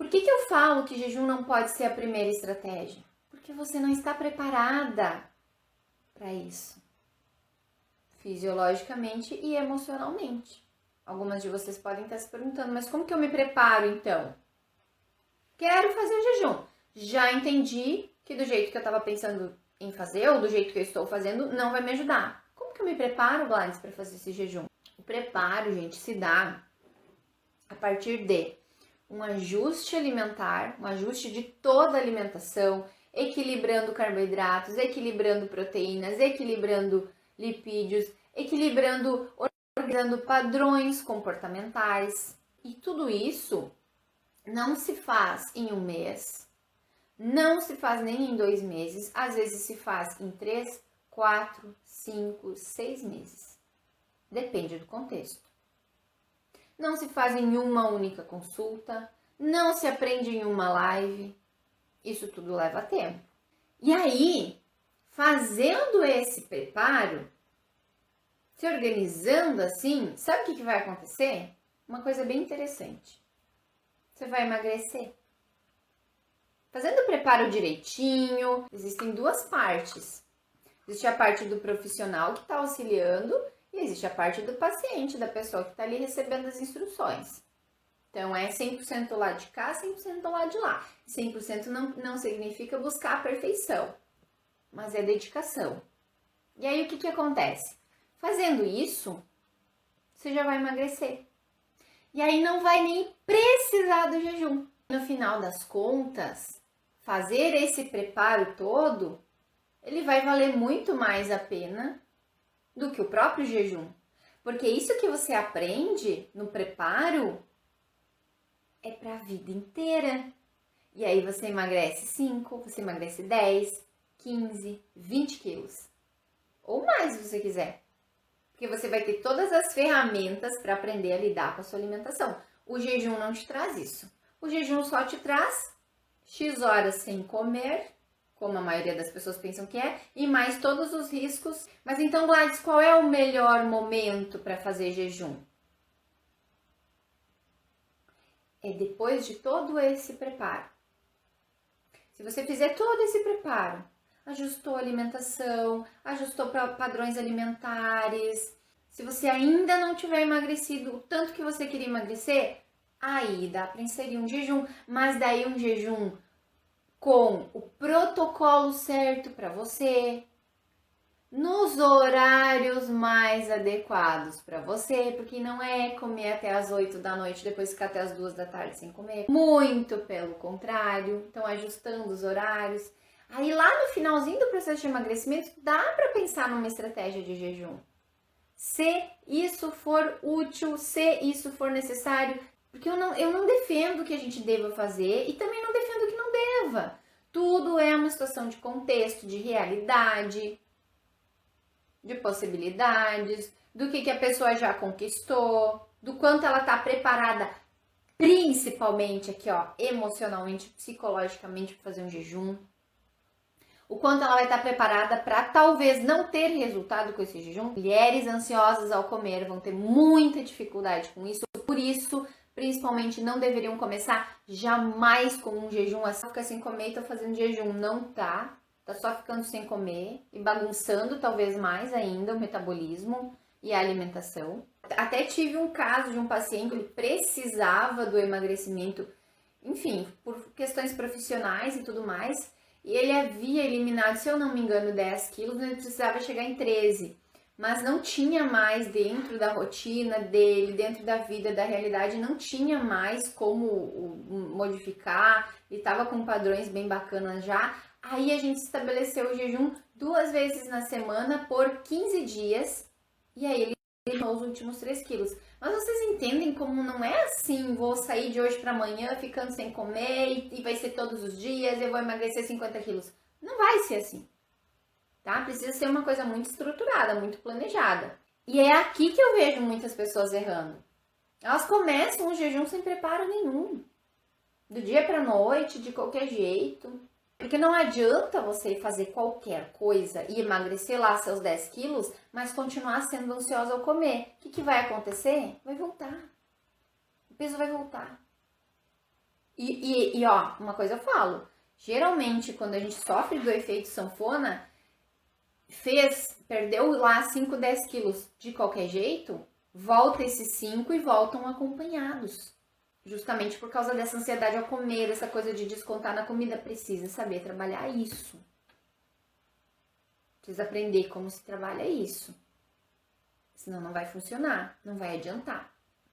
Por que eu falo que jejum não pode ser a primeira estratégia? Porque você não está preparada para isso, fisiologicamente e emocionalmente. Algumas de vocês podem estar se perguntando, mas como que eu me preparo então? Quero fazer o jejum. Já entendi que do jeito que eu estava pensando em fazer, ou do jeito que eu estou fazendo, não vai me ajudar. Como que eu me preparo, Gladys, para fazer esse jejum? O preparo, gente, se dá a partir de um ajuste alimentar, um ajuste de toda a alimentação, equilibrando carboidratos, equilibrando proteínas, equilibrando lipídios, equilibrando, organizando padrões comportamentais. E tudo isso não se faz em um mês, não se faz nem em 2 meses, às vezes se faz em 3, 4, 5, 6 meses. Depende do contexto. Não se faz em uma única consulta, não se aprende em uma live. Isso tudo leva tempo. E aí, fazendo esse preparo, se organizando assim, sabe o que vai acontecer? Uma coisa bem interessante. Você vai emagrecer. Fazendo o preparo direitinho, existem 2 partes. Existe a parte do profissional que está auxiliando e existe a parte do paciente, da pessoa que está ali recebendo as instruções. Então, é 100% lá de cá, 100% lá de lá. 100% não significa buscar a perfeição, mas é dedicação. E aí, o que acontece? Fazendo isso, você já vai emagrecer. E aí, não vai nem precisar do jejum. No final das contas, fazer esse preparo todo, ele vai valer muito mais a pena do que o próprio jejum. Porque isso que você aprende no preparo é para a vida inteira. E aí você emagrece 5, você emagrece 10, 15, 20 quilos. Ou mais se você quiser. Porque você vai ter todas as ferramentas para aprender a lidar com a sua alimentação. O jejum não te traz isso. O jejum só te traz X horas sem comer, como a maioria das pessoas pensam que é, e mais todos os riscos. Mas então, Gladys, qual é o melhor momento para fazer jejum? É depois de todo esse preparo. Se você fizer todo esse preparo, ajustou a alimentação, ajustou para padrões alimentares, se você ainda não tiver emagrecido o tanto que você queria emagrecer, aí dá para inserir um jejum, mas daí um jejum com o protocolo certo para você, nos horários mais adequados para você, porque não é comer até as 8 da noite, depois ficar até as 2 da tarde sem comer. Muito pelo contrário, então ajustando os horários. Aí lá no finalzinho do processo de emagrecimento, dá para pensar numa estratégia de jejum. Se isso for útil, se isso for necessário, porque eu não defendo que a gente deva fazer e também não defendo que não deva. Tudo é uma situação de contexto, de realidade, de possibilidades, do que a pessoa já conquistou, do quanto ela está preparada, principalmente aqui, ó, emocionalmente, psicologicamente, para fazer um jejum. O quanto ela vai estar preparada para talvez não ter resultado com esse jejum. Mulheres ansiosas ao comer vão ter muita dificuldade com isso, por isso, principalmente, não deveriam começar jamais com um jejum assim, fica sem comer e tô fazendo jejum. Não tá só ficando sem comer e bagunçando talvez mais ainda o metabolismo e a alimentação. Até tive um caso de um paciente que ele precisava do emagrecimento, enfim, por questões profissionais e tudo mais, e ele havia eliminado, se eu não me engano, 10 quilos, ele precisava chegar em 13, mas não tinha mais dentro da rotina dele, dentro da vida, da realidade, não tinha mais como modificar, ele estava com padrões bem bacanas já. Aí a gente estabeleceu o jejum 2 vezes na semana por 15 dias, e aí ele eliminou os últimos 3 quilos. Mas vocês entendem como não é assim, vou sair de hoje para amanhã ficando sem comer e vai ser todos os dias, eu vou emagrecer 50 quilos. Não vai ser assim, tá? Precisa ser uma coisa muito estruturada, muito planejada. E é aqui que eu vejo muitas pessoas errando. Elas começam o jejum sem preparo nenhum. Do dia para noite, de qualquer jeito. Porque não adianta você fazer qualquer coisa e emagrecer lá seus 10 quilos, mas continuar sendo ansiosa ao comer. O que vai acontecer? Vai voltar. O peso vai voltar. E ó, uma coisa eu falo. Geralmente, quando a gente sofre do efeito sanfona, perdeu lá 5, 10 quilos de qualquer jeito, volta esses 5 e voltam acompanhados. Justamente por causa dessa ansiedade ao comer, essa coisa de descontar na comida. Precisa saber trabalhar isso. Precisa aprender como se trabalha isso. Senão não vai funcionar, não vai adiantar.